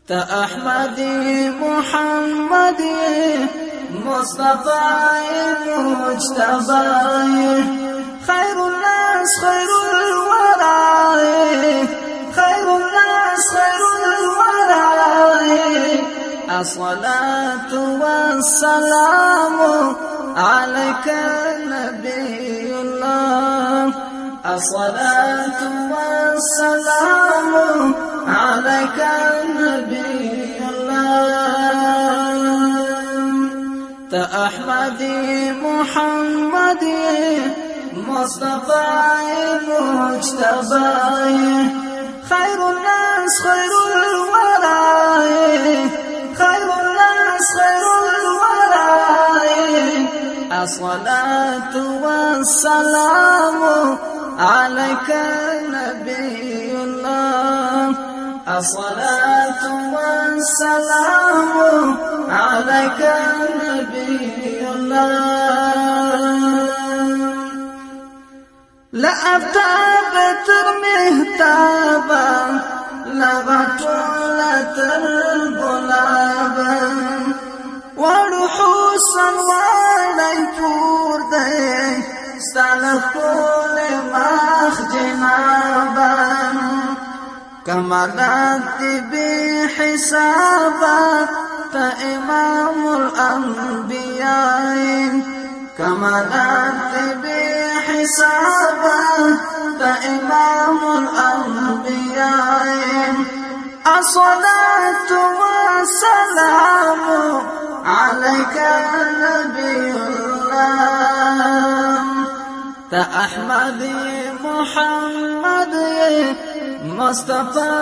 تا احمدی محمدی مصطفی مجتبی خیر الناس خیر الورى خیر الناس خیر الورى الصلاة والسلام عليك نبي الله الصلاة والسلام عليك نبي الله تا أحمدي محمدي مصطفى مجتبى خير الناس خير الورى خير الناس خير الورى الصلاة والسلام عليك نبي الله الصلاة والسلام عليك نبي الله لا أفتاب ترمهتابا لغطولة الغلابا وروحوسا وليتور دي استلقوا لمخ جنابا كمالات بحسابا فإمام الأنبياء كمالات بحسابا فإمام الأنبياء الصلاة والسلام عليك نبي الله تا أحمدي محمدي مصطفى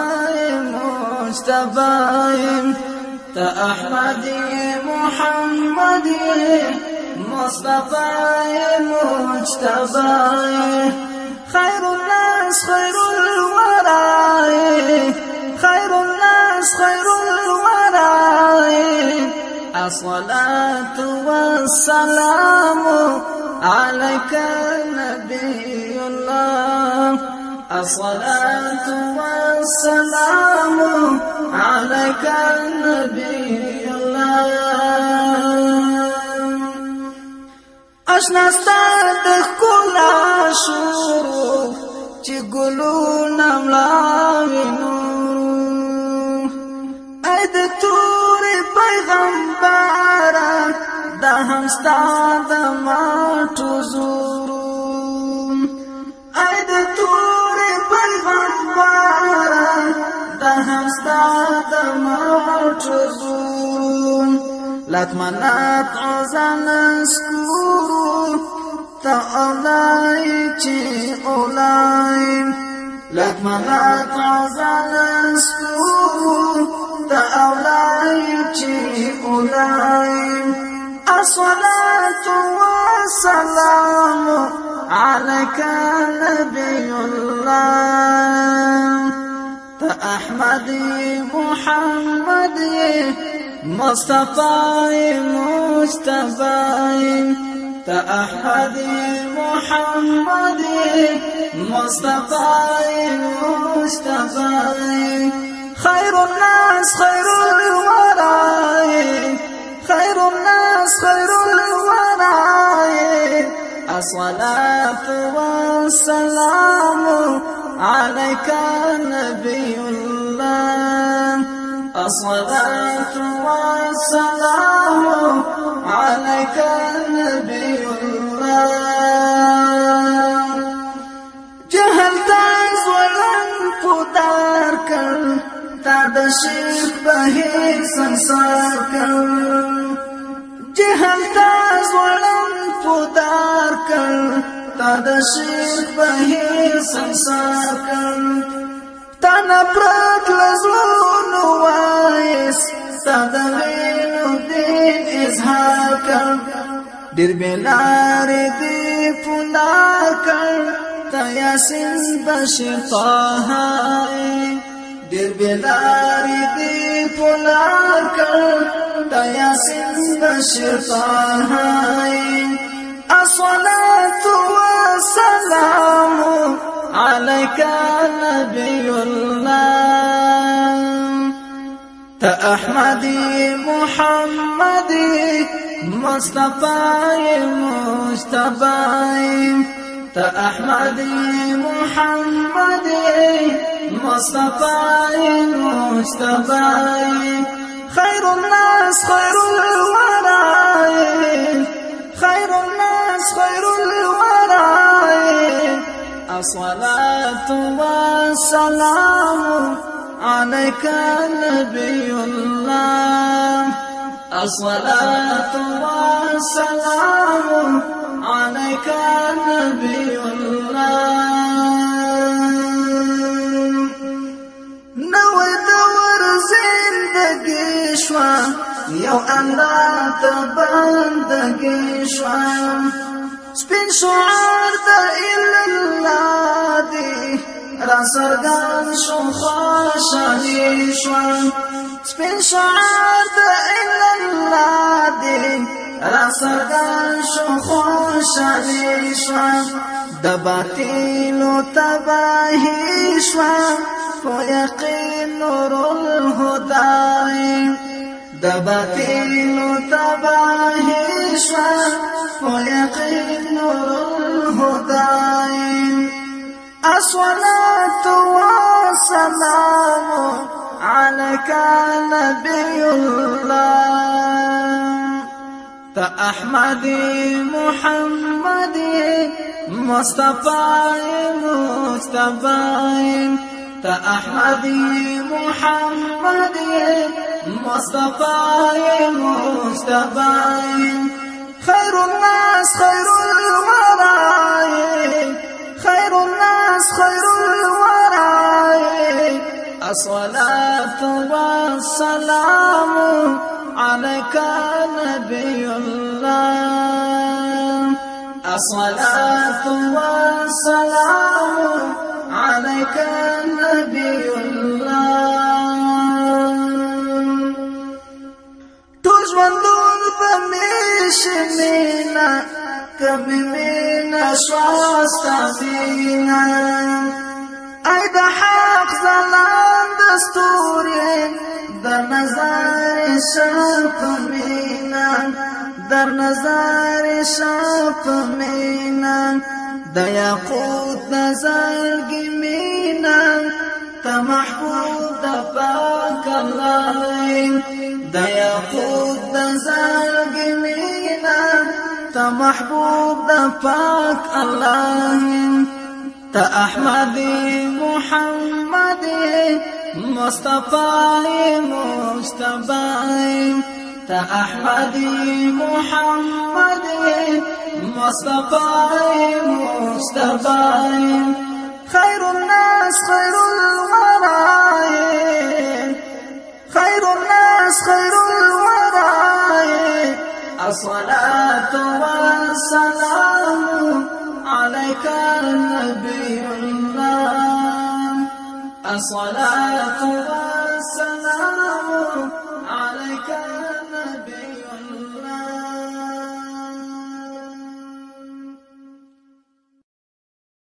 مجتبى تا أحمدي محمدي مصطفى مجتبى خير الناس خير الورى خير الناس خير الورى الصلاة والسلام عليك نبي الله الصلاة والسلام عليك نبي الله اشنا ستاد کلا شروع چې ګلونه ملاوي نور اې د تور پیغمبر دا هم ستاد ماټو زور اې د تور پیغمبر دا هم ستاد ماټو زور لاتمنات عزان سکورو تا اولای چی اولای لاتمنات عزان سکورو تا اولای چی اولای الصلاة والسلام عليك نبي الله تا احمدي محمدي مصطفى مجتبى تا أحمدي محمدي مصطفى مجتبى خير الناس خير الورى خير الناس خير الورى الصلاة والسلام عليك نبي الله الصلاة والسلام عليك نبي الله جهلت ولن قدر کر تا د شیخ بهیر سنسار کر جهلت ولن قدر کر تا د شیخ بهیر سنسار کر تانا پرات لزلونو وایس تدوینو دین اظهار کر دیر بلار دی پولا کر تا یاسین بشیر طاہائی دیر بلار دی پولا کر تا یاسین بشیر طاہائی الصلاة والسلام عليك نبي الله تا احمدی محمدی مصطفی مجتبی تا احمدی محمدی مصطفی مجتبی خیر الناس خیر الورى خیر الناس خیر الورى الصلاة والسلام عليك نبي الله الصلاة والسلام عليك نبي الله نوي دور زندگی شوا یو الله تبندگی شوا سپین شعار دا الله دی را سرگان شو خوشحالی شوان سپین شعار دا الله دی را سرگان شو خوشحالی شوان دا باطل و تباہی شوان فو یقین نور الہدائی دا باطل و تباہی شوان فو یقین نور الہدائی الصلاة والسلام عليك نبي الله تا أحمدي محمدي مصطفى مجتبى تا أحمدي محمدي مصطفى مجتبى خير الناس خير الورى خير الناس خير الورى الصلاة والسلام عليك نبي الله الصلاة والسلام عليك نبي الله تجوندون بمشمينا کبھی مینا شواستا بینا ای دا حق زلان دستوری در نظر شاپ مینا در نظر شاپ مینا دا یاقوت نظر گی مینا تا محبوب دا پاک اللہ دا یاقوت نظر گی مینا تا محبوب دا پاک اللہ تا احمدی محمدی مصطفی مجتبی تا احمدی محمدی مصطفی مجتبی خیر الناس خیر الورى خیر الناس خیر الورى الصلاة والسلام عليك نبي الله الصلاة